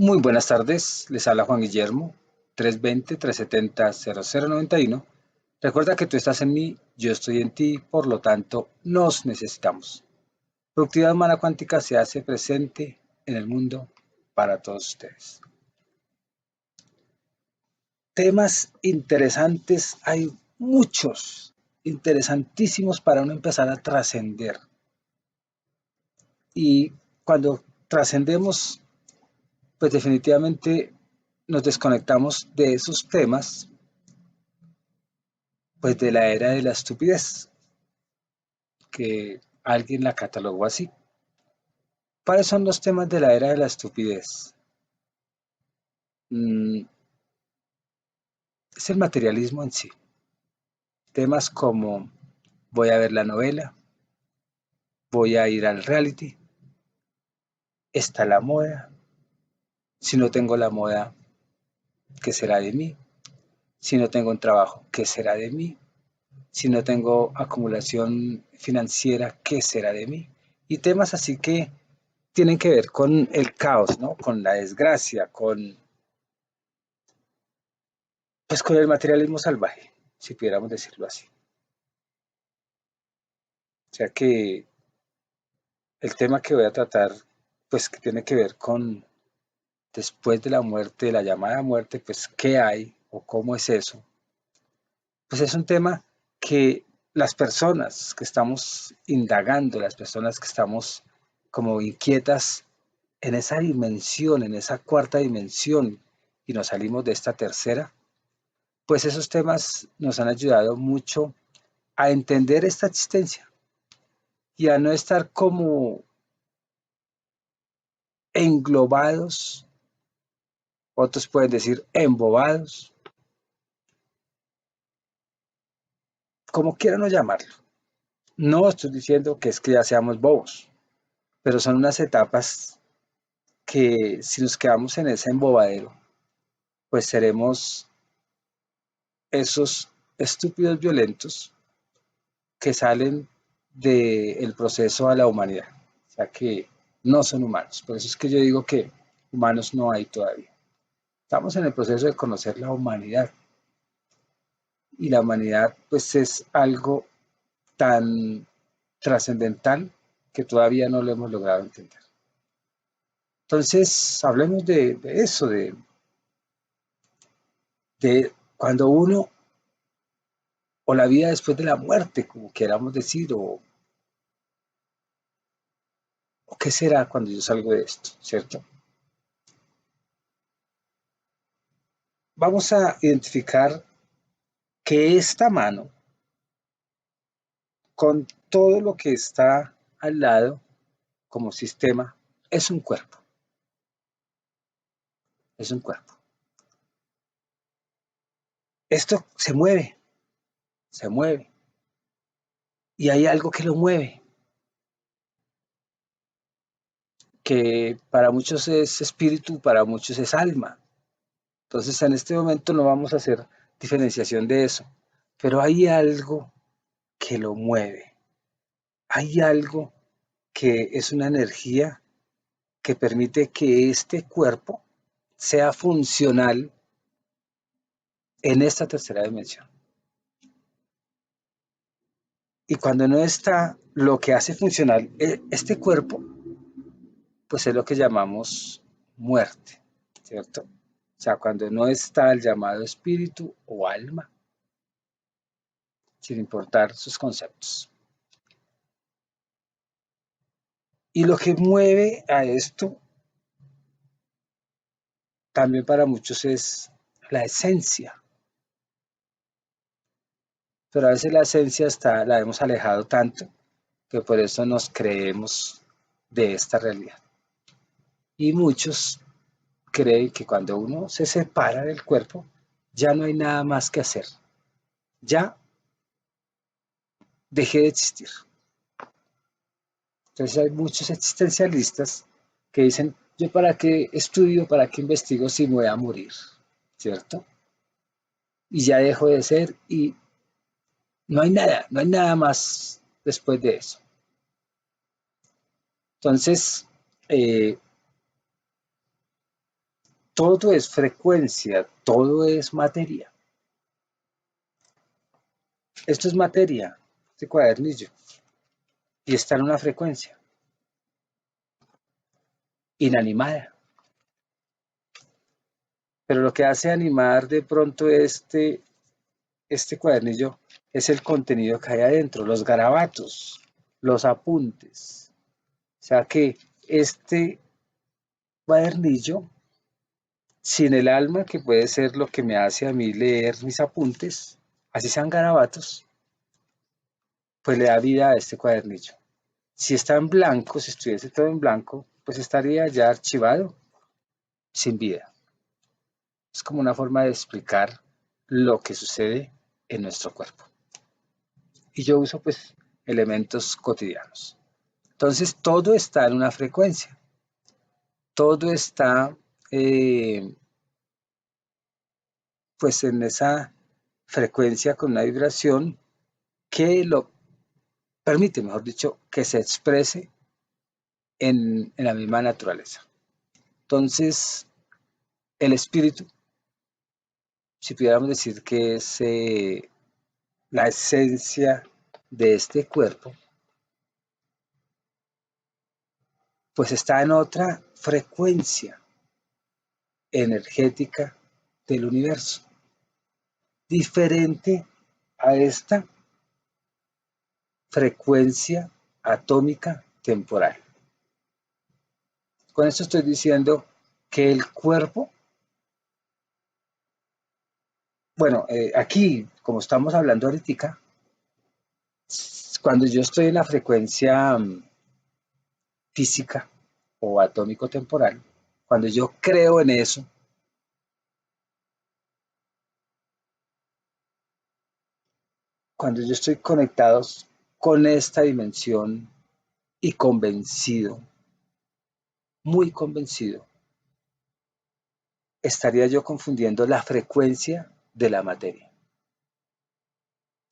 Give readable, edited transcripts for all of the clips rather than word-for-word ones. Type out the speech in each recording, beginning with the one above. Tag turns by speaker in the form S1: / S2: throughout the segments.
S1: Muy buenas tardes, les habla Juan Guillermo, 320-370-0091. Recuerda que tú estás en mí, yo estoy en ti, por lo tanto, nos necesitamos. Productividad humana cuántica se hace presente en el mundo para todos ustedes. Temas interesantes, hay muchos, interesantísimos para uno empezar a trascender. Y cuando trascendemos, pues definitivamente nos desconectamos de esos temas, pues de la era de la estupidez, que alguien la catalogó así. ¿Cuáles son los temas de la era de la estupidez? Mm, es el materialismo en sí. Temas como voy a ver la novela, voy a ir al reality, está la moda, si no tengo la moda, ¿qué será de mí? Si no tengo un trabajo, ¿qué será de mí? Si no tengo acumulación financiera, ¿qué será de mí? Y temas así que tienen que ver con el caos, ¿no? Con la desgracia, pues con el materialismo salvaje, si pudiéramos decirlo así. O sea que el tema que voy a tratar, pues que tiene que ver con después de la muerte, la llamada muerte, pues qué hay o cómo es eso. Pues es un tema que las personas que estamos indagando, las personas que estamos como inquietas en esa dimensión, en esa cuarta dimensión, y nos salimos de esta tercera, pues esos temas nos han ayudado mucho a entender esta existencia y a no estar como englobados, otros pueden decir embobados, como quieran no llamarlo. No estoy diciendo que es que ya seamos bobos, pero son unas etapas que si nos quedamos en ese embobadero, pues seremos esos estúpidos violentos que salen del proceso a la humanidad. O sea que no son humanos. Por eso es que yo digo que humanos no hay todavía. Estamos en el proceso de conocer la humanidad. Y la humanidad pues es algo tan trascendental que todavía no lo hemos logrado entender. Entonces, hablemos de eso, de cuando uno, o la vida después de la muerte, como queramos decir, o qué será cuando yo salgo de esto, ¿cierto? Vamos a identificar que esta mano, con todo lo que está al lado como sistema, es un cuerpo, es un cuerpo. Esto se mueve, y hay algo que lo mueve, que para muchos es espíritu, para muchos es alma. Entonces, en este momento no vamos a hacer diferenciación de eso, pero hay algo que lo mueve, hay algo que es una energía que permite que este cuerpo sea funcional en esta tercera dimensión. Y cuando no está, lo que hace funcional este cuerpo, pues es lo que llamamos muerte, ¿cierto? O sea, cuando no está el llamado espíritu o alma, sin importar sus conceptos. Y lo que mueve a esto también para muchos es la esencia, pero a veces la esencia la hemos alejado tanto que por eso nos creemos de esta realidad. Y muchos creen que cuando uno se separa del cuerpo, ya no hay nada más que hacer, ya dejé de existir. Entonces hay muchos existencialistas que dicen, yo para qué estudio, para qué investigo si me voy a morir, ¿cierto? Y ya dejo de ser y no hay nada más después de eso. Entonces, eh, todo es frecuencia, todo es materia. Esto es materia, este cuadernillo, y está en una frecuencia inanimada. Pero lo que hace animar de pronto este cuadernillo es el contenido que hay adentro, los garabatos, los apuntes. O sea que este cuadernillo, sin el alma, que puede ser lo que me hace a mí leer mis apuntes, así sean garabatos, pues le da vida a este cuadernillo. Si está en blanco, si estuviese todo en blanco, pues estaría ya archivado, sin vida. Es como una forma de explicar lo que sucede en nuestro cuerpo. Y yo uso pues elementos cotidianos. Entonces todo está en una frecuencia, todo está pues en esa frecuencia con una vibración que lo permite, mejor dicho, que se exprese en la misma naturaleza. Entonces, el espíritu, si pudiéramos decir que es la esencia de este cuerpo, pues está en otra frecuencia energética del universo, diferente a esta frecuencia atómica temporal. Con esto estoy diciendo que el cuerpo, bueno, aquí, como estamos hablando ahorita, cuando yo estoy en la frecuencia física o atómico temporal, cuando yo creo en eso, cuando yo estoy conectado con esta dimensión y convencido, muy convencido, estaría yo confundiendo la frecuencia de la materia.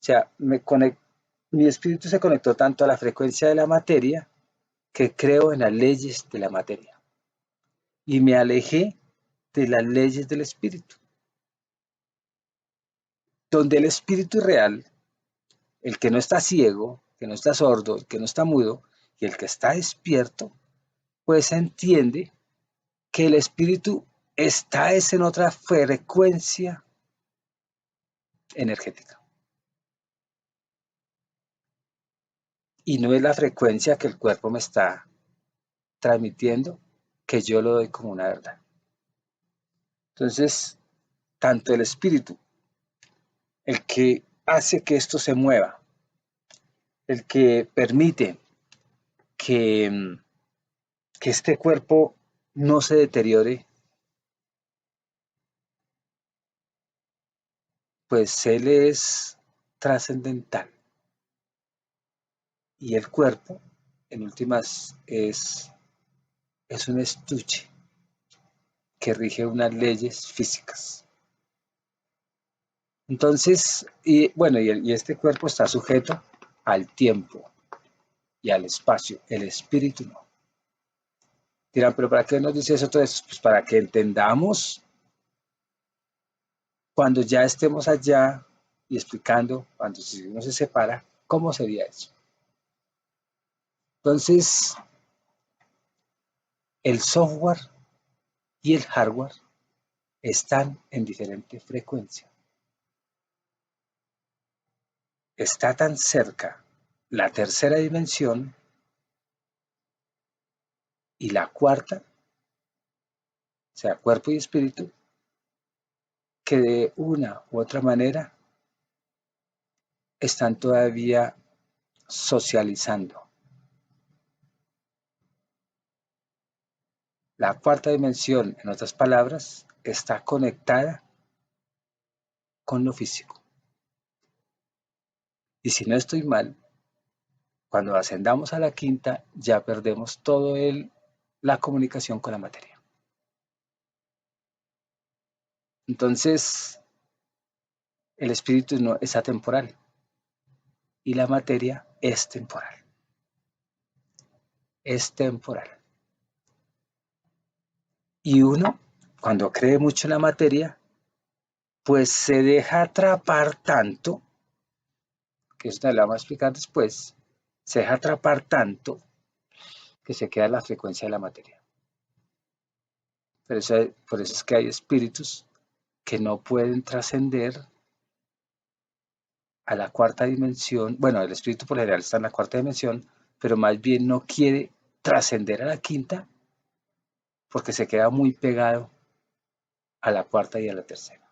S1: O sea, mi espíritu se conectó tanto a la frecuencia de la materia que creo en las leyes de la materia y me alejé de las leyes del espíritu, donde el espíritu real, el que no está ciego, que no está sordo, el que no está mudo y el que está despierto, pues entiende que el espíritu está en otra frecuencia energética y no es la frecuencia que el cuerpo me está transmitiendo que yo lo doy como una verdad. Entonces, tanto el espíritu, el que hace que esto se mueva, el que permite que, que este cuerpo no se deteriore, pues él es trascendental. Y el cuerpo, en últimas, es un estuche que rige unas leyes físicas. Entonces, y bueno, y este cuerpo está sujeto al tiempo y al espacio, el espíritu no. Dirán, pero ¿para qué nos dice eso todo eso? Pues para que entendamos cuando ya estemos allá y explicando, cuando si uno se separa, cómo sería eso. Entonces, el software y el hardware están en diferente frecuencia. Está tan cerca la tercera dimensión y la cuarta, o sea, cuerpo y espíritu, que de una u otra manera están todavía socializando. La cuarta dimensión, en otras palabras, está conectada con lo físico. Y si no estoy mal, cuando ascendamos a la quinta, ya perdemos todo la comunicación con la materia. Entonces, el espíritu no es atemporal y la materia es temporal. Es temporal. Y uno cuando cree mucho en la materia, pues se deja atrapar tanto, que eso te lo vamos a explicar después, se deja atrapar tanto que se queda en la frecuencia de la materia. Por eso es que hay espíritus que no pueden trascender a la cuarta dimensión. Bueno, el espíritu por lo general está en la cuarta dimensión, pero más bien no quiere trascender a la quinta porque se queda muy pegado a la cuarta y a la tercera.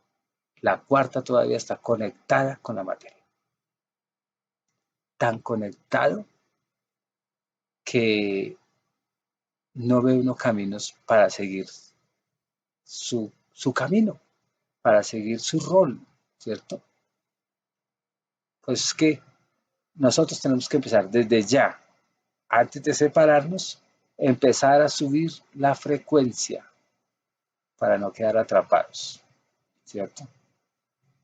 S1: La cuarta todavía está conectada con la materia. Tan conectado que no ve unos caminos para seguir su camino, para seguir su rol, ¿cierto? Pues es que nosotros tenemos que empezar desde ya, antes de separarnos, empezar a subir la frecuencia para no quedar atrapados, ¿cierto?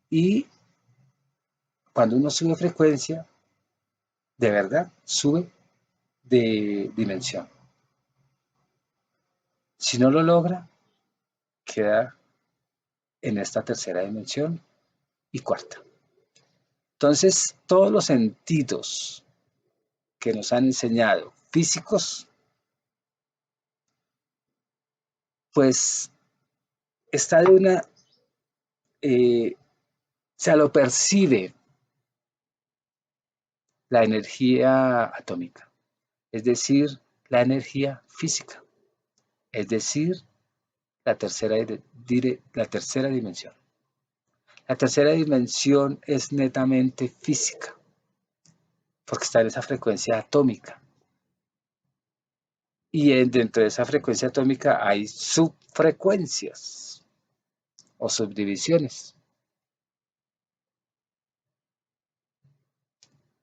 S1: Y cuando uno sube frecuencia, de verdad, sube de dimensión. Si no lo logra, queda en esta tercera dimensión y cuarta. Entonces, todos los sentidos que nos han enseñado físicos, pues está de una, se lo percibe la energía atómica, es decir, la energía física, es decir, la tercera dimensión. La tercera dimensión es netamente física, porque está en esa frecuencia atómica. Y dentro de esa frecuencia atómica hay subfrecuencias o subdivisiones.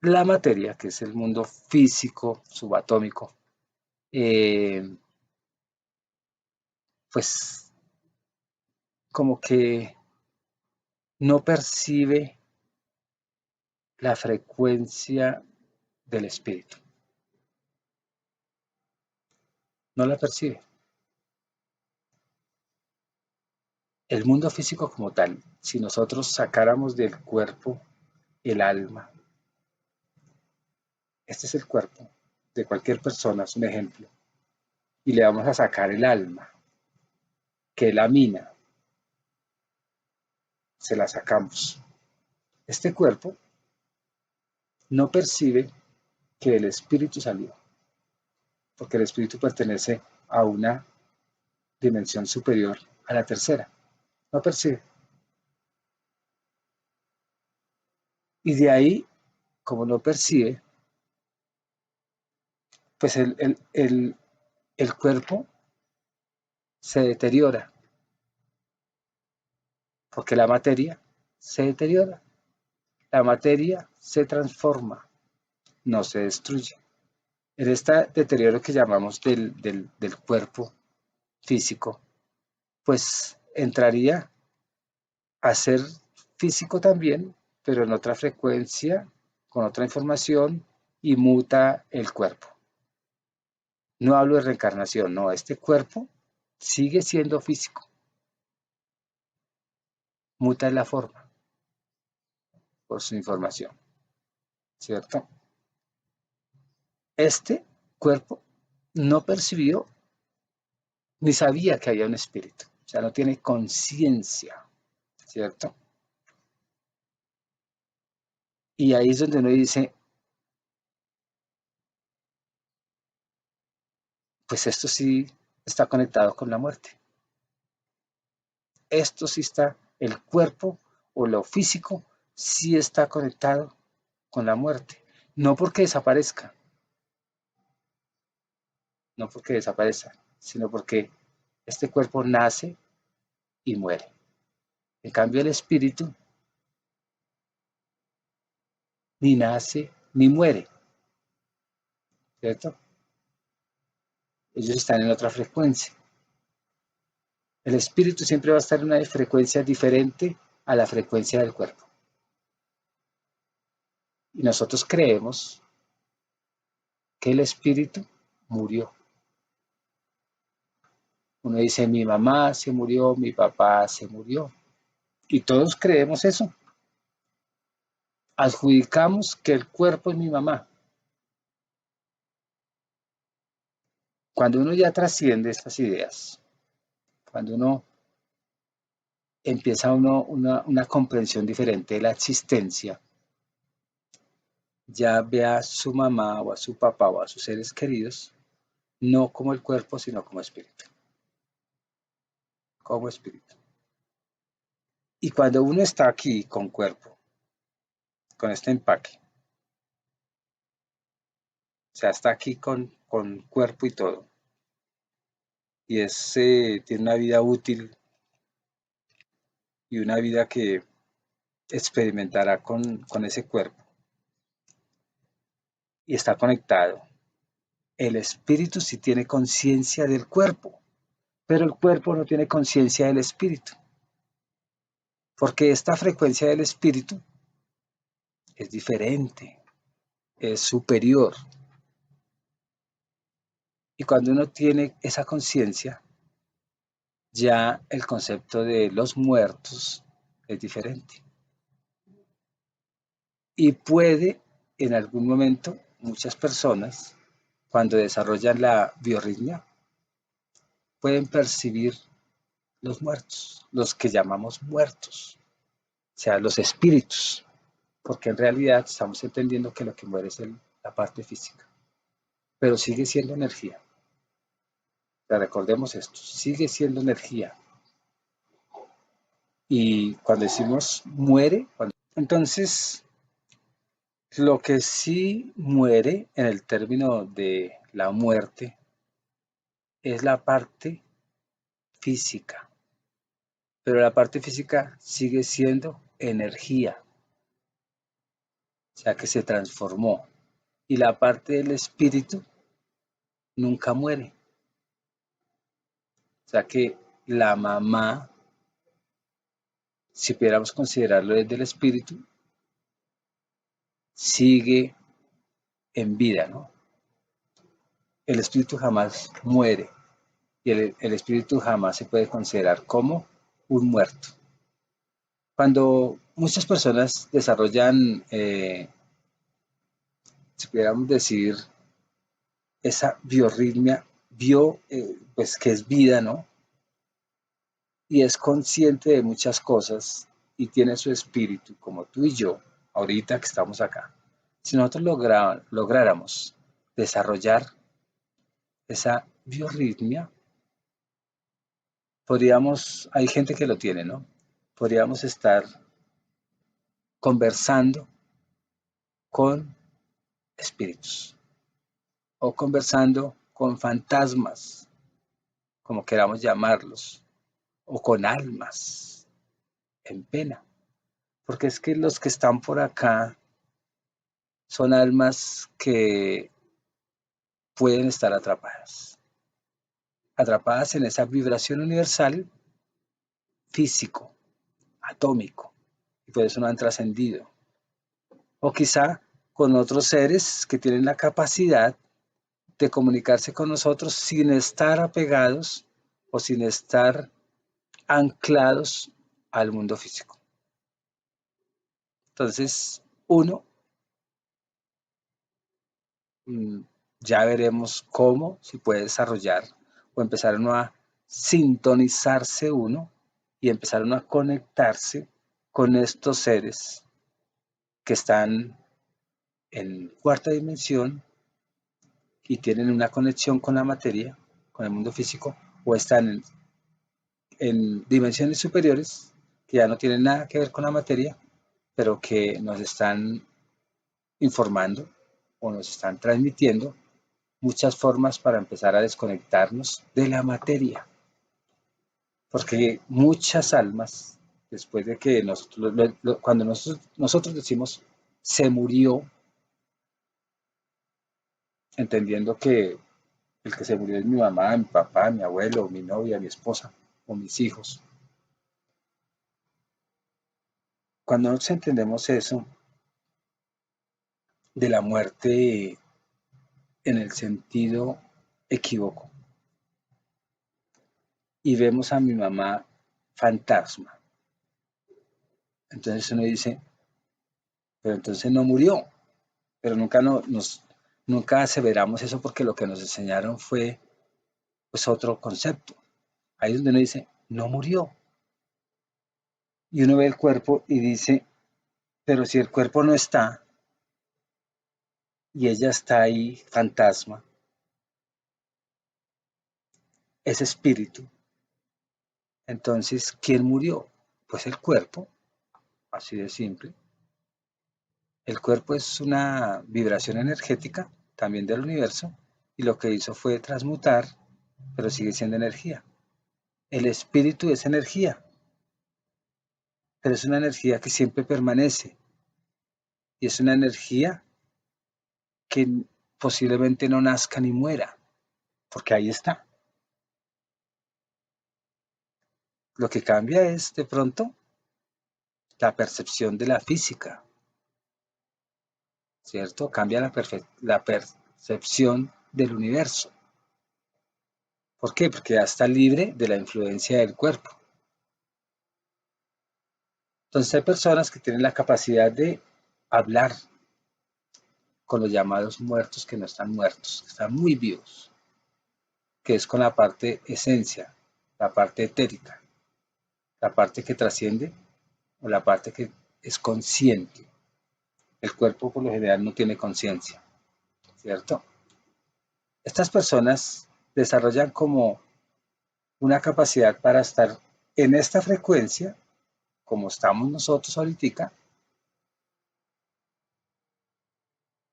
S1: La materia, que es el mundo físico subatómico, pues como que no percibe la frecuencia del espíritu. No la percibe. El mundo físico como tal, si nosotros sacáramos del cuerpo el alma, este es el cuerpo de cualquier persona, es un ejemplo, y le vamos a sacar el alma, que es la mina, se la sacamos. Este cuerpo no percibe que el espíritu salió, porque el espíritu pertenece a una dimensión superior a la tercera. No percibe. Y de ahí, como no percibe, pues el cuerpo se deteriora, porque la materia se deteriora. La materia se transforma, no se destruye. En este deterioro que llamamos del cuerpo físico, pues entraría a ser físico también, pero en otra frecuencia, con otra información, y muta el cuerpo. No hablo de reencarnación, no, este cuerpo sigue siendo físico, muta la forma por su información, ¿cierto? Este cuerpo no percibió ni sabía que había un espíritu, o sea, no tiene conciencia, ¿cierto? Y ahí es donde uno dice, pues esto sí está conectado con la muerte. Esto sí está, el cuerpo o lo físico sí está conectado con la muerte. No porque desaparezca, no porque desaparezca, sino porque este cuerpo nace y muere. En cambio, el espíritu ni nace ni muere, ¿cierto? Ellos están en otra frecuencia. El espíritu siempre va a estar en una frecuencia diferente a la frecuencia del cuerpo. Y nosotros creemos que el espíritu murió. Uno dice, mi mamá se murió, mi papá se murió. Y todos creemos eso. Adjudicamos que el cuerpo es mi mamá. Cuando uno ya trasciende estas ideas, cuando uno empieza una comprensión diferente de la existencia, ya ve a su mamá o a su papá o a sus seres queridos, no como el cuerpo, sino como espíritu. Como espíritu. Y cuando uno está aquí con cuerpo, con este empaque, o sea, está aquí con cuerpo y todo, y tiene una vida útil y una vida que experimentará con ese cuerpo y está conectado. El espíritu sí tiene conciencia del cuerpo, pero el cuerpo no tiene conciencia del espíritu, porque esta frecuencia del espíritu es diferente, es superior. Y cuando uno tiene esa conciencia, ya el concepto de los muertos es diferente. Y puede, en algún momento, muchas personas, cuando desarrollan la biorritmia, pueden percibir los muertos, los que llamamos muertos, o sea, los espíritus, porque en realidad estamos entendiendo que lo que muere es la parte física, pero sigue siendo energía. O sea, recordemos esto, sigue siendo energía. Y cuando decimos muere, entonces lo que sí muere en el término de la muerte es la parte física, pero la parte física sigue siendo energía, o sea que se transformó. Y la parte del espíritu nunca muere, o sea que la mamá, si pudiéramos considerarlo desde el espíritu, sigue en vida, ¿no? El espíritu jamás muere y el espíritu jamás se puede considerar como un muerto. Cuando muchas personas desarrollan, si pudiéramos decir, esa biorritmia, pues que es vida, ¿no? Y es consciente de muchas cosas y tiene su espíritu, como tú y yo, ahorita que estamos acá. Si nosotros lográramos desarrollar esa biorritmia, hay gente que lo tiene, ¿no? Podríamos estar conversando con espíritus o conversando con fantasmas, como queramos llamarlos, o con almas en pena. Porque es que los que están por acá son almas que pueden estar atrapadas en esa vibración universal físico, atómico, y por eso no han trascendido. O quizá con otros seres que tienen la capacidad de comunicarse con nosotros sin estar apegados o sin estar anclados al mundo físico. Entonces, mm, ya veremos cómo se puede desarrollar o empezar uno a sintonizarse uno y empezar uno a conectarse con estos seres que están en cuarta dimensión y tienen una conexión con la materia, con el mundo físico, o están en dimensiones superiores que ya no tienen nada que ver con la materia, pero que nos están informando o nos están transmitiendo muchas formas para empezar a desconectarnos de la materia. Porque muchas almas, después de que cuando nosotros decimos se murió, entendiendo que el que se murió es mi mamá, mi papá, mi abuelo, mi novia, mi esposa o mis hijos. Cuando nosotros entendemos eso de la muerte en el sentido equívoco, y vemos a mi mamá fantasma. Entonces uno dice, pero entonces no murió, pero nunca aseveramos eso porque lo que nos enseñaron fue pues otro concepto. Ahí es donde uno dice, no murió. Y uno ve el cuerpo y dice, pero si el cuerpo no está y ella está ahí, fantasma, es espíritu, entonces, ¿quién murió? Pues el cuerpo, así de simple. El cuerpo es una vibración energética también del universo y lo que hizo fue transmutar, pero sigue siendo energía. El espíritu es energía, pero es una energía que siempre permanece y es una energía que posiblemente no nazca ni muera, porque ahí está. Lo que cambia es de pronto la percepción de la física, ¿cierto? Cambia la percepción del universo. ¿Por qué? Porque ya está libre de la influencia del cuerpo. Entonces hay personas que tienen la capacidad de hablar con los llamados muertos que no están muertos, que están muy vivos, que es con la parte esencia, la parte etérica, la parte que trasciende o la parte que es consciente. El cuerpo por lo general no tiene conciencia, ¿cierto? Estas personas desarrollan como una capacidad para estar en esta frecuencia, como estamos nosotros ahorita,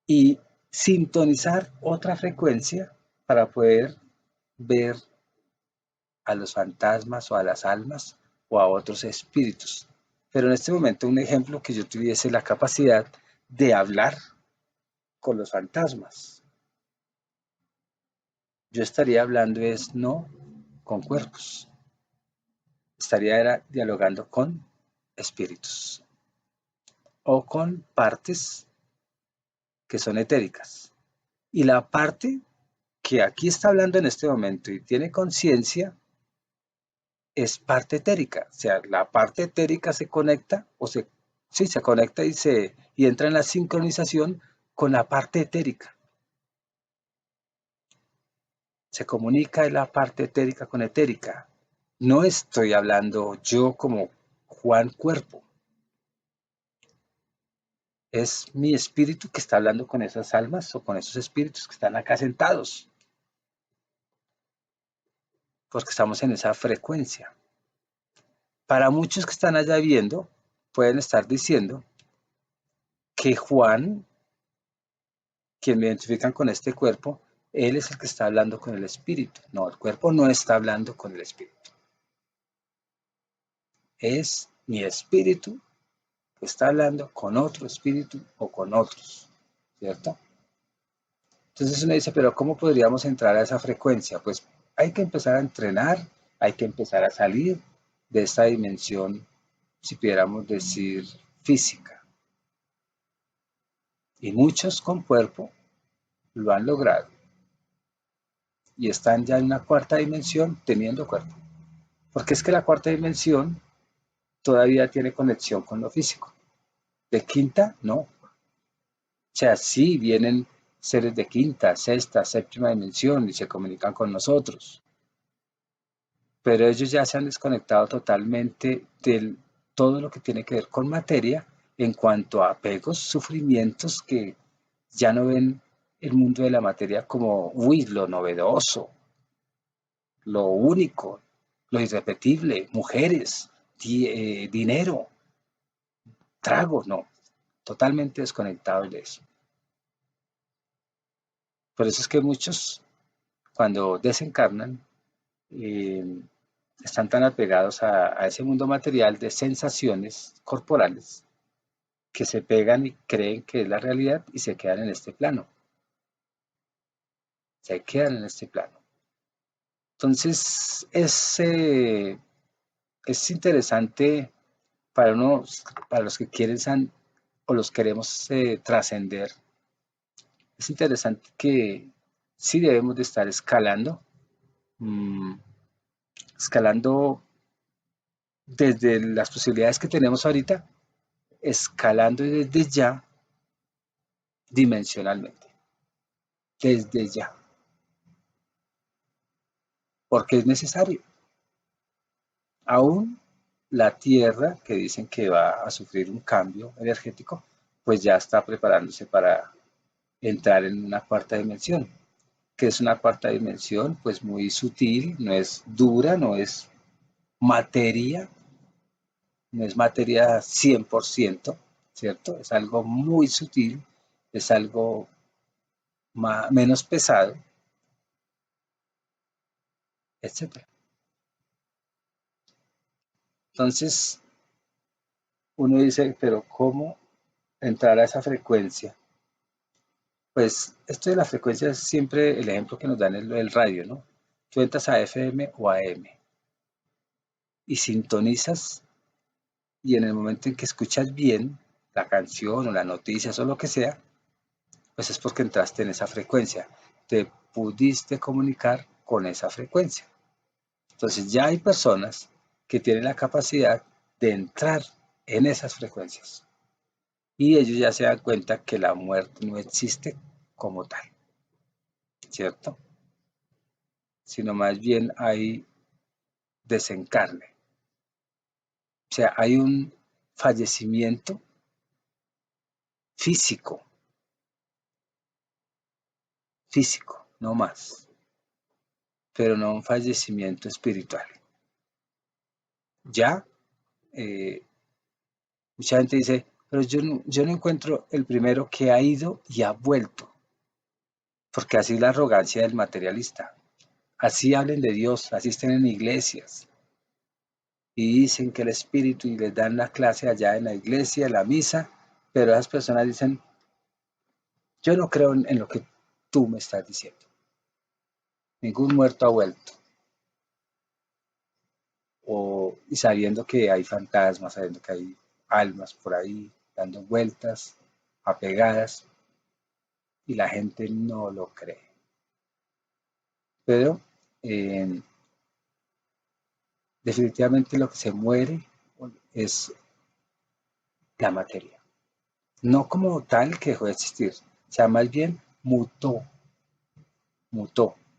S1: y sintonizar otra frecuencia para poder ver a los fantasmas o a las almas o a otros espíritus. Pero en este momento un ejemplo que yo tuviese la capacidad de hablar con los fantasmas. Yo estaría hablando es no con cuerpos, estaría dialogando con espíritus o con partes que son etéricas. Y la parte que aquí está hablando en este momento y tiene conciencia es parte etérica. O sea, la parte etérica se conecta sí, se conecta y entra en la sincronización con la parte etérica. Se comunica la parte etérica con etérica. No estoy hablando yo como Juan Cuerpo. Es mi espíritu que está hablando con esas almas o con esos espíritus que están acá sentados. Porque estamos en esa frecuencia. Para muchos que están allá viendo, pueden estar diciendo que Juan, quien me identifican con este cuerpo, él es el que está hablando con el espíritu. No, el cuerpo no está hablando con el espíritu. Es mi espíritu que está hablando con otro espíritu o con otros, ¿cierto? Entonces uno dice, pero ¿cómo podríamos entrar a esa frecuencia? Pues hay que empezar a entrenar, hay que empezar a salir de esta dimensión, si pudiéramos decir, física. Y muchos con cuerpo lo han logrado y están ya en una cuarta dimensión teniendo cuerpo. Porque es que la cuarta dimensión todavía tiene conexión con lo físico. De quinta, no. O sea, sí vienen seres de quinta, sexta, séptima dimensión y se comunican con nosotros. Pero ellos ya se han desconectado totalmente de todo lo que tiene que ver con materia en cuanto a apegos, sufrimientos que ya no ven el mundo de la materia como, uy, lo novedoso, lo único, lo irrepetible, mujeres, dinero, tragos, no, totalmente desconectados de eso. Por eso es que muchos, cuando desencarnan, eh, están tan apegados a ese mundo material de sensaciones corporales que se pegan y creen que es la realidad y se quedan en este plano. Se quedan en este plano. Entonces, es interesante para para los que quieren o los queremos trascender. Es interesante que sí debemos de estar escalando, mmm, escalando desde las posibilidades que tenemos ahorita, escalando desde ya dimensionalmente, desde ya, porque es necesario. Aún la Tierra, que dicen que va a sufrir un cambio energético, pues ya está preparándose para entrar en una cuarta dimensión, que es una cuarta dimensión pues muy sutil, no es dura, materia, no es materia 100%, ¿cierto? Es algo muy sutil, es algo menos pesado, etcétera. Entonces, uno dice, pero ¿cómo entrar a esa frecuencia? Pues esto de la frecuencia es siempre el ejemplo que nos dan el radio, ¿no? Tú entras a FM o a AM y sintonizas y en el momento en que escuchas bien la canción o las noticias o lo que sea, pues es porque entraste en esa frecuencia. Te pudiste comunicar con esa frecuencia. Entonces ya hay personas que tienen la capacidad de entrar en esas frecuencias. Y ellos ya se dan cuenta que la muerte no existe como tal, ¿cierto? Sino más bien hay desencarne. O sea, hay un fallecimiento físico, físico, no más, pero no un fallecimiento espiritual. Ya, eh, mucha gente dice, pero yo no encuentro el primero que ha ido y ha vuelto, porque así es la arrogancia del materialista. Así hablen de Dios, así estén en iglesias y dicen que el espíritu y les dan la clase allá en la iglesia, en la misa, pero esas personas dicen, yo no creo en lo que tú me estás diciendo. Ningún muerto ha vuelto. Y sabiendo que hay fantasmas, sabiendo que hay almas por ahí dando vueltas, apegadas, y la gente no lo cree. Pero definitivamente lo que se muere es la materia. No como tal que dejó de existir, o sea, más bien mutó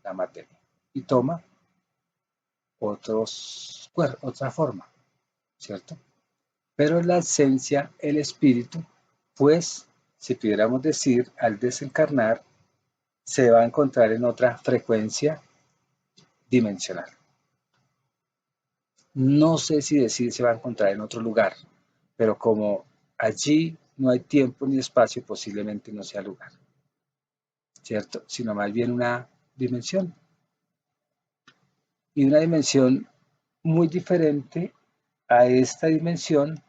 S1: la materia y toma otra forma, ¿cierto? Pero la esencia, el espíritu, pues, si pudiéramos decir, al desencarnar, se va a encontrar en otra frecuencia dimensional. No sé si decir se va a encontrar en otro lugar, pero como allí no hay tiempo ni espacio, posiblemente no sea lugar, ¿cierto? Sino más bien una dimensión. Y una dimensión muy diferente a esta dimensión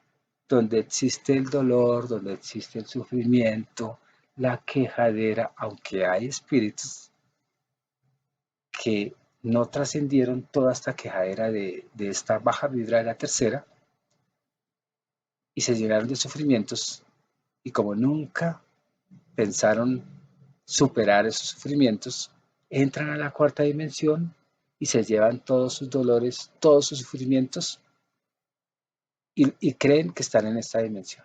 S1: donde existe el dolor, donde existe el sufrimiento, la quejadera, aunque hay espíritus que no trascendieron toda esta quejadera de esta baja vibra de la tercera y se llenaron de sufrimientos y como nunca pensaron superar esos sufrimientos, entran a la cuarta dimensión y se llevan todos sus dolores, todos sus sufrimientos y creen que están en esta dimensión.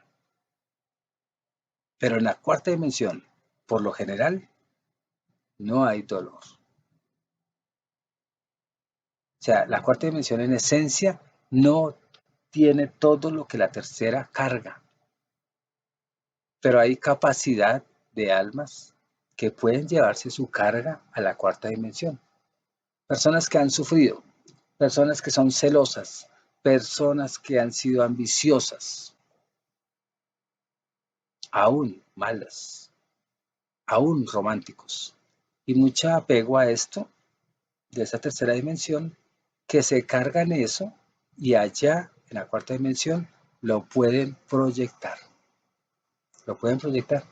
S1: Pero en la cuarta dimensión, por lo general, no hay dolor. O sea, la cuarta dimensión en esencia no tiene todo lo que la tercera carga, pero hay capacidad de almas que pueden llevarse su carga a la cuarta dimensión. Personas que han sufrido, personas que son celosas, personas que han sido ambiciosas, aún malas, aún románticos, y mucho apego a esto, de esa tercera dimensión, que se cargan eso y allá, en la cuarta dimensión, lo pueden proyectar. Lo pueden proyectar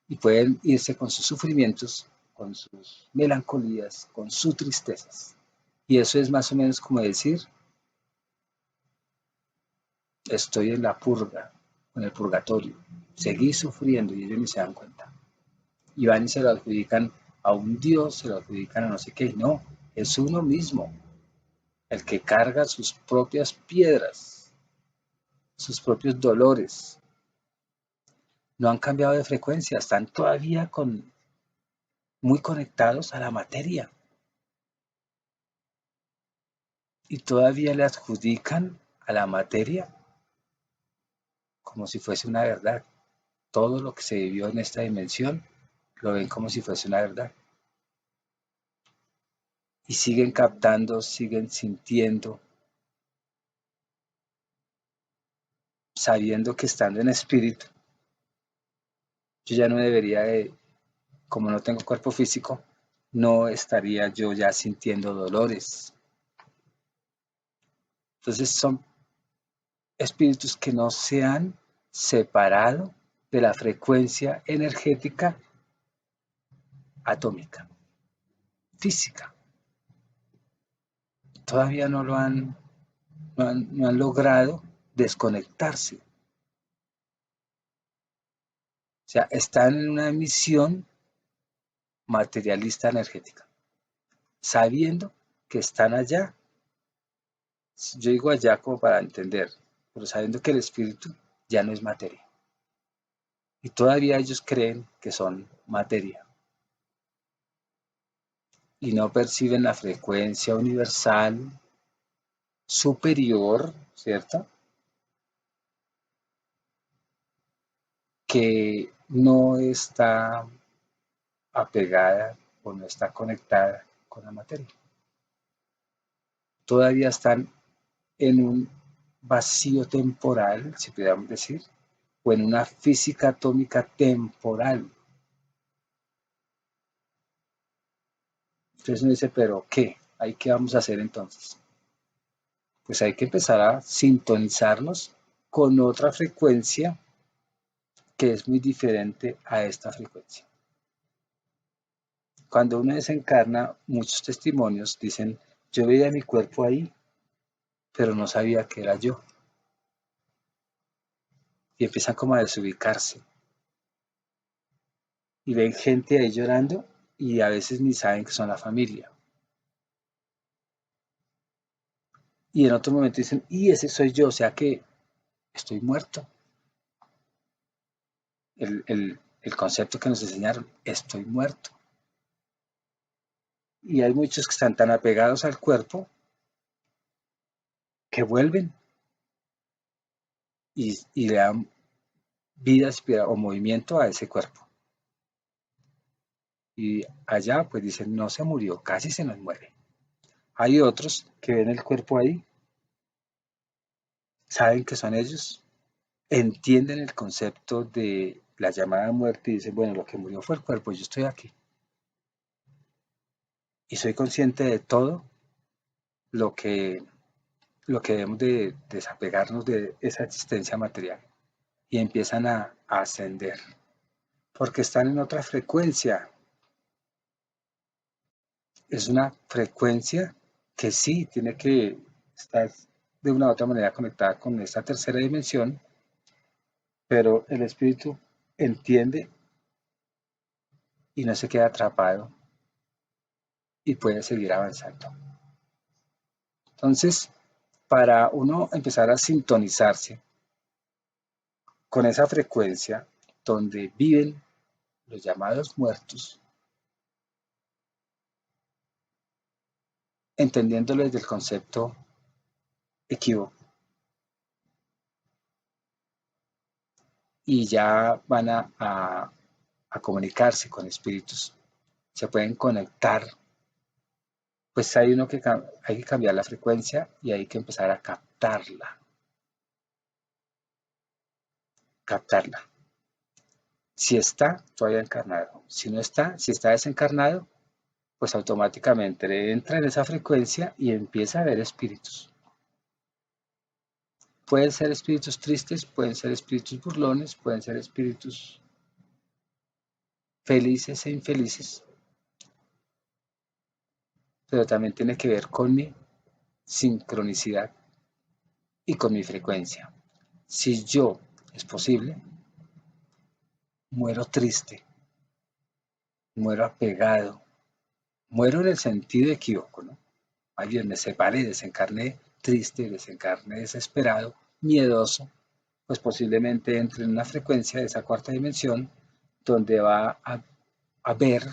S1: y pueden irse con sus sufrimientos, con sus melancolías, con sus tristezas. Y eso es más o menos como decir, estoy en la purga, en el purgatorio, seguí sufriendo y ellos ni se dan cuenta. Y van y se lo adjudican a un Dios, se lo adjudican a no sé qué, y no, es uno mismo el que carga sus propias piedras, sus propios dolores. No han cambiado de frecuencia, están todavía muy conectados a la materia y todavía le adjudican a la materia como si fuese una verdad. Todo lo que se vivió en esta dimensión lo ven como si fuese una verdad. Y siguen captando, siguen sintiendo, sabiendo que estando en espíritu, yo ya no debería de, como no tengo cuerpo físico, no estaría yo ya sintiendo dolores. Entonces son espíritus que no se han separado de la frecuencia energética atómica, física. Todavía no han logrado desconectarse. O sea, están en una misión materialista energética, sabiendo que están allá. Yo digo allá como para entender, pero sabiendo que el espíritu ya no es materia. Y todavía ellos creen que son materia. Y no perciben la frecuencia universal superior, ¿cierto? Que no está apegada o no está conectada con la materia. Todavía están en un vacío temporal, si pudiéramos decir, o en una física atómica temporal. Entonces uno dice, pero ¿qué? ¿Ahí qué vamos a hacer entonces? Pues hay que empezar a sintonizarnos con otra frecuencia que es muy diferente a esta frecuencia. Cuando uno desencarna, muchos testimonios dicen, yo veía mi cuerpo ahí, pero no sabía que era yo. Y empiezan como a desubicarse. Y ven gente ahí llorando y a veces ni saben que son la familia. Y en otro momento dicen, y ese soy yo, o sea que estoy muerto. El concepto que nos enseñaron, estoy muerto. Y hay muchos que están tan apegados al cuerpo que vuelven y le dan vida o movimiento a ese cuerpo. Y allá pues dicen, no se murió, casi se nos muere. Hay otros que ven el cuerpo ahí, saben que son ellos, entienden el concepto de la llamada muerte y dicen, bueno, lo que murió fue el cuerpo, yo estoy aquí. Y soy consciente de todo lo que, lo que debemos de desapegarnos de esa existencia material. Y empiezan a ascender, porque están en otra frecuencia. Es una frecuencia que sí tiene que estar de una u otra manera conectada con esta tercera dimensión, pero el espíritu entiende y no se queda atrapado y puede seguir avanzando. Entonces, para uno empezar a sintonizarse con esa frecuencia donde viven los llamados muertos, entendiéndolo desde el concepto equívoco, y ya van a comunicarse con espíritus, se pueden conectar, pues hay que cambiar la frecuencia y hay que empezar a captarla. Si está todavía encarnado, si no está, si está desencarnado, pues automáticamente entra en esa frecuencia y empieza a ver espíritus. Pueden ser espíritus tristes, pueden ser espíritus burlones, pueden ser espíritus felices e infelices, pero también tiene que ver con mi sincronicidad y con mi frecuencia. Si yo, es posible, muero triste, muero apegado, Muero en el sentido equívoco, ¿no? Más bien me separé, desencarné triste, desencarné desesperado, miedoso, pues posiblemente entre en una frecuencia de esa cuarta dimensión donde va a ver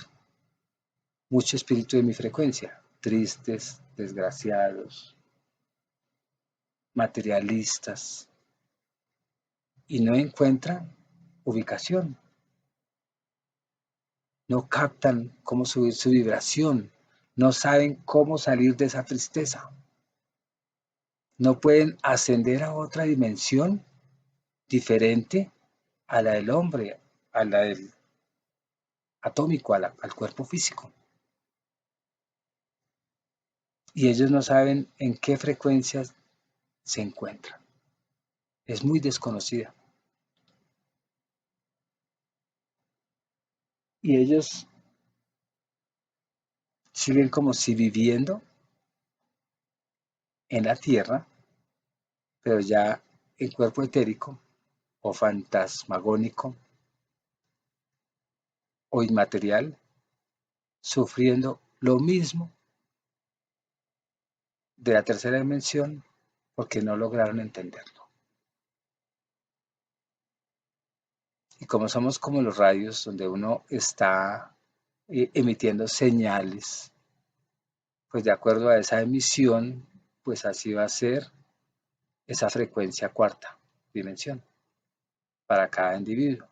S1: mucho espíritu de mi frecuencia, tristes, desgraciados, materialistas, y no encuentran ubicación, no captan cómo subir su vibración, no saben cómo salir de esa tristeza, no pueden ascender a otra dimensión diferente a la del hombre, a la del atómico, al cuerpo físico. Y ellos no saben en qué frecuencias se encuentran. Es muy desconocida. Y ellos siguen como si viviendo en la Tierra, pero ya en cuerpo etérico o fantasmagónico o inmaterial, sufriendo lo mismo de la tercera dimensión porque no lograron entenderlo. Y como somos como los radios donde uno está emitiendo señales, pues de acuerdo a esa emisión, pues así va a ser esa frecuencia cuarta dimensión para cada individuo.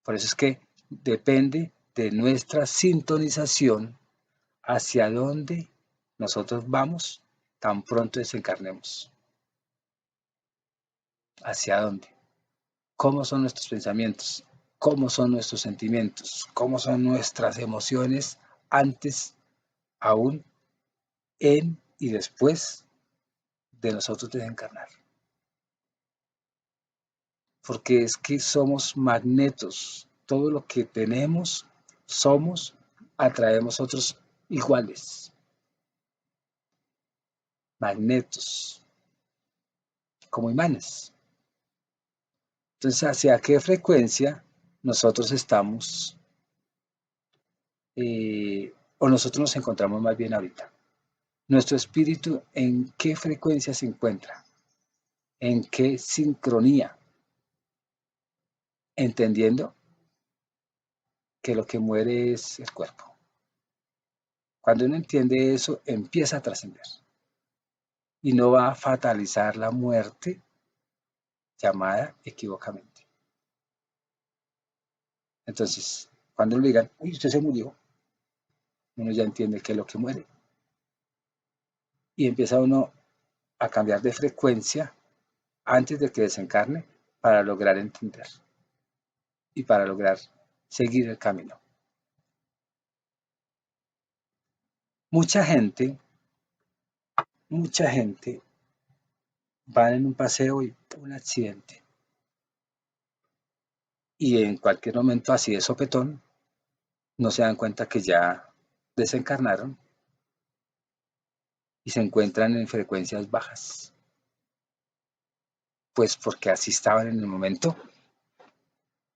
S1: Por eso es que depende de nuestra sintonización hacia dónde nosotros vamos tan pronto desencarnemos. ¿Hacia dónde? ¿Cómo son nuestros pensamientos? ¿Cómo son nuestros sentimientos? ¿Cómo son nuestras emociones antes, aún, en y después de nosotros desencarnar? Porque es que somos magnetos. Todo lo que tenemos, somos, atraemos otros iguales. Magnetos, como imanes. Entonces, ¿hacia qué frecuencia nosotros estamos o nosotros nos encontramos más bien ahorita? Nuestro espíritu, ¿en qué frecuencia se encuentra? ¿En qué sincronía? Entendiendo que lo que muere es el cuerpo. Cuando uno entiende eso, empieza a trascender y no va a fatalizar la muerte llamada equivocamente. Entonces, cuando le digan, uy, usted se murió, uno ya entiende que es lo que muere. Y empieza uno a cambiar de frecuencia antes de que desencarne para lograr entender y para lograr seguir el camino. Mucha gente va en un paseo y un accidente. Y en cualquier momento así de sopetón, no se dan cuenta que ya desencarnaron y se encuentran en frecuencias bajas. Pues porque así estaban en el momento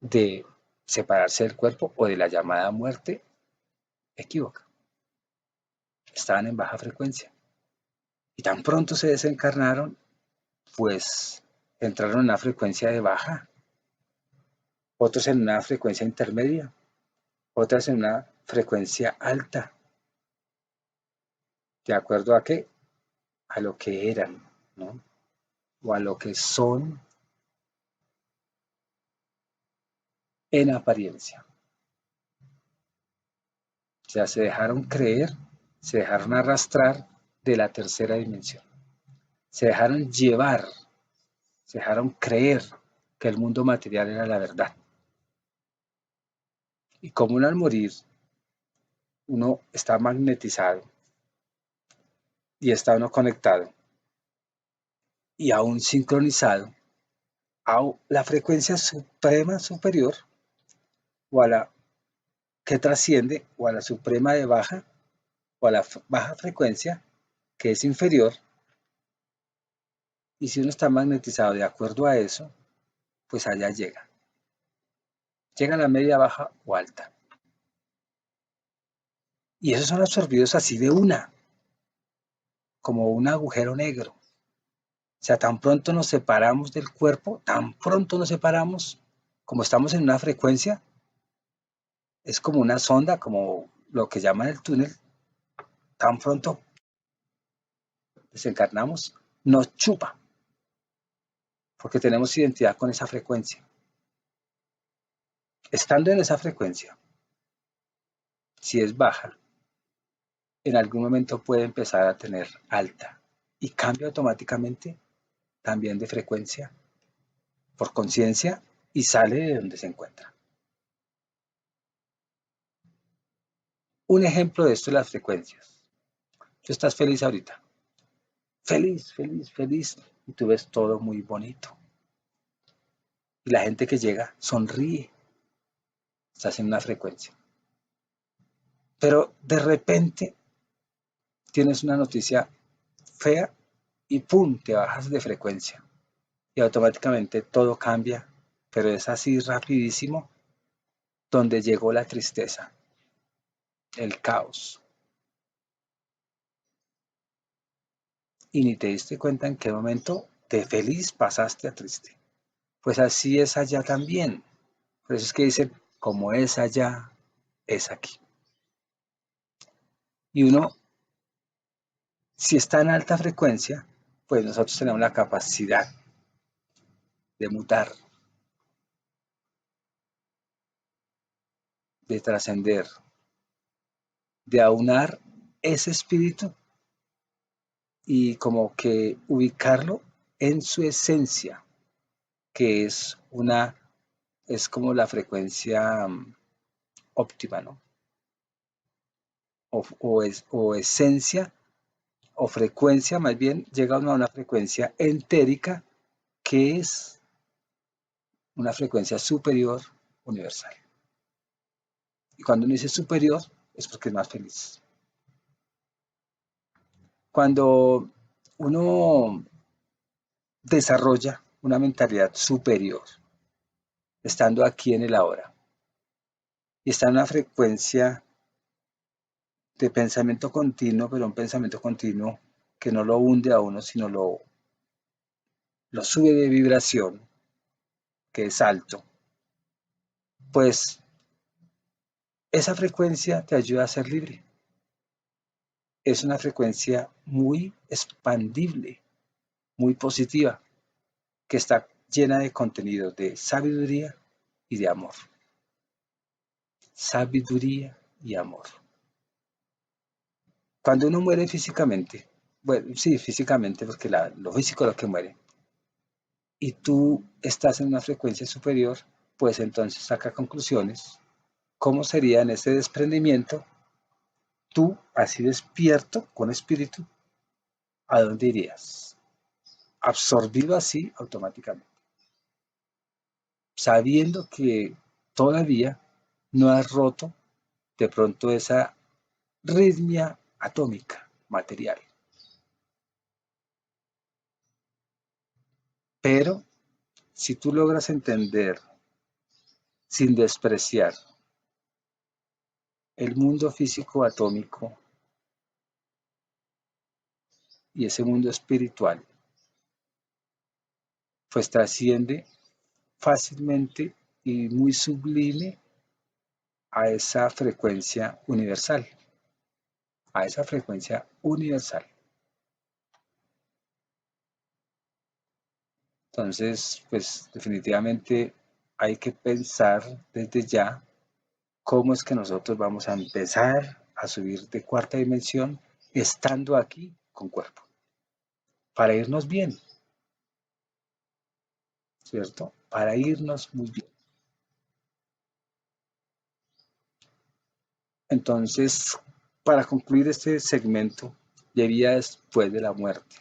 S1: de separarse del cuerpo o de la llamada muerte equívoca. Estaban en baja frecuencia. Y tan pronto se desencarnaron, pues entraron en una frecuencia de baja, otros en una frecuencia intermedia, otras en una frecuencia alta, de acuerdo a qué, a lo que eran, ¿no? O a lo que son en apariencia. O sea, se dejaron creer, se dejaron arrastrar de la tercera dimensión. Se dejaron llevar, se dejaron creer que el mundo material era la verdad. Y como uno al morir, uno está magnetizado y está uno conectado y aún sincronizado a la frecuencia suprema superior o a la que trasciende o a la suprema de baja o a la baja frecuencia que es inferior. Y si uno está magnetizado de acuerdo a eso, pues allá llega. Llega a la media, baja o alta. Y esos son absorbidos así de una, como un agujero negro. O sea, tan pronto nos separamos del cuerpo, tan pronto nos separamos, como estamos en una frecuencia, es como una sonda, como lo que llaman el túnel, tan pronto desencarnamos, nos chupa, porque tenemos identidad con esa frecuencia. Estando en esa frecuencia, si es baja, en algún momento puede empezar a tener alta y cambia automáticamente también de frecuencia por conciencia y sale de donde se encuentra. Un ejemplo de esto es las frecuencias. Tú estás feliz ahorita, feliz, feliz, feliz, y tú ves todo muy bonito. Y la gente que llega sonríe, estás en una frecuencia. Pero de repente tienes una noticia fea y ¡pum!, te bajas de frecuencia. Y automáticamente todo cambia, pero es así rapidísimo, donde llegó la tristeza, el caos. Y ni te diste cuenta en qué momento de feliz pasaste a triste. Pues así es allá también. Por eso es que dicen, como es allá, es aquí. Y uno, si está en alta frecuencia, pues nosotros tenemos la capacidad de mutar, de trascender, de aunar ese espíritu y como que ubicarlo en su esencia, que es como la frecuencia óptima, ¿no? O esencia o frecuencia, más bien, llega a una frecuencia entérica que es una frecuencia superior universal. Y cuando uno dice superior, es porque es más feliz. Cuando uno desarrolla una mentalidad superior, estando aquí en el ahora, y está en una frecuencia de pensamiento continuo, pero un pensamiento continuo que no lo hunde a uno, sino lo sube de vibración, que es alto, pues esa frecuencia te ayuda a ser libre. Es una frecuencia muy expandible, muy positiva, que está llena de contenido de sabiduría y de amor. Sabiduría y amor. Cuando uno muere físicamente, bueno, sí, físicamente, porque lo físico es lo que muere, y tú estás en una frecuencia superior, pues entonces saca conclusiones. ¿Cómo sería en ese desprendimiento tú, así despierto, con espíritu, a dónde irías? Absorbido así automáticamente, sabiendo que todavía no has roto de pronto esa ritmia atómica material. Pero si tú logras entender sin despreciar el mundo físico atómico y ese mundo espiritual, pues trasciende fácilmente y muy sublime a esa frecuencia universal, a esa frecuencia universal. Entonces, pues definitivamente hay que pensar desde ya cómo es que nosotros vamos a empezar a subir de cuarta dimensión estando aquí con cuerpo, para irnos bien, ¿cierto? Para irnos muy bien. Entonces, para concluir este segmento de vida después de la muerte,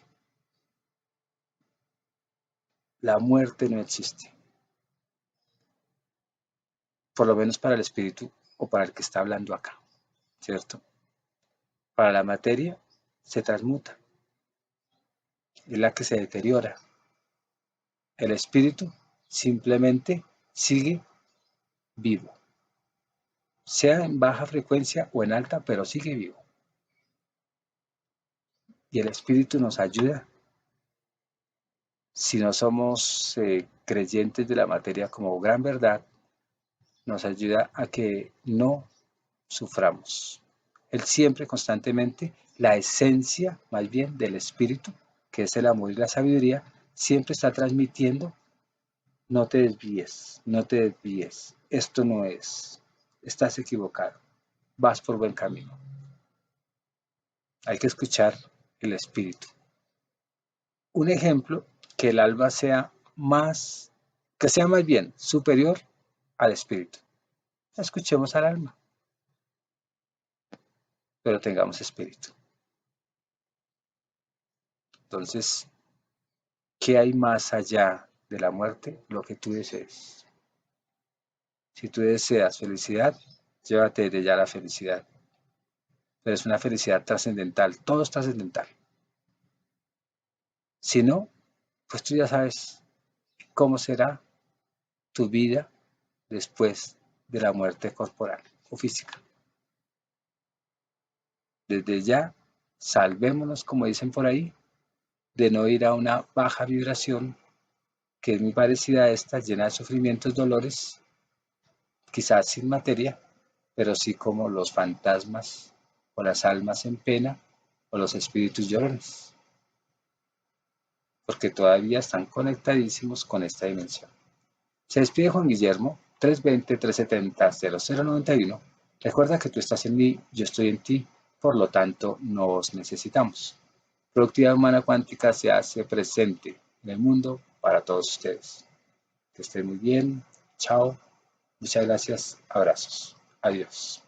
S1: la muerte no existe, por lo menos para el espíritu o para el que está hablando acá, ¿cierto? Para la materia se transmuta, es la que se deteriora. El espíritu simplemente sigue vivo. sea en baja frecuencia o en alta, pero sigue vivo. Y el espíritu nos ayuda. Si no somos creyentes de la materia como gran verdad, nos ayuda a que no suframos. Él siempre, constantemente, la esencia más bien del espíritu, que es el amor y la sabiduría, siempre está transmitiendo: no te desvíes, no te desvíes, esto no es, estás equivocado, vas por buen camino. Hay que escuchar el espíritu. Un ejemplo, que el alma sea más, que sea más bien superior al espíritu. Escuchemos al alma, pero tengamos espíritu. Entonces, ¿qué hay más allá de la muerte? Lo que tú desees. Si tú deseas felicidad, llévate de ya la felicidad. Pero es una felicidad trascendental, todo es trascendental. Si no, pues tú ya sabes cómo será tu vida después de la muerte corporal o física. Desde ya, salvémonos, como dicen por ahí, de no ir a una baja vibración que es muy parecida a esta, llena de sufrimientos, dolores, quizás sin materia, pero sí como los fantasmas o las almas en pena o los espíritus llorones, porque todavía están conectadísimos con esta dimensión. Se despide Juan Guillermo, 320-370-0091. Recuerda que tú estás en mí, yo estoy en ti, por lo tanto nos necesitamos. Productividad Humana Cuántica se hace presente en el mundo para todos ustedes. Que estén muy bien. Chao. Muchas gracias. Abrazos. Adiós.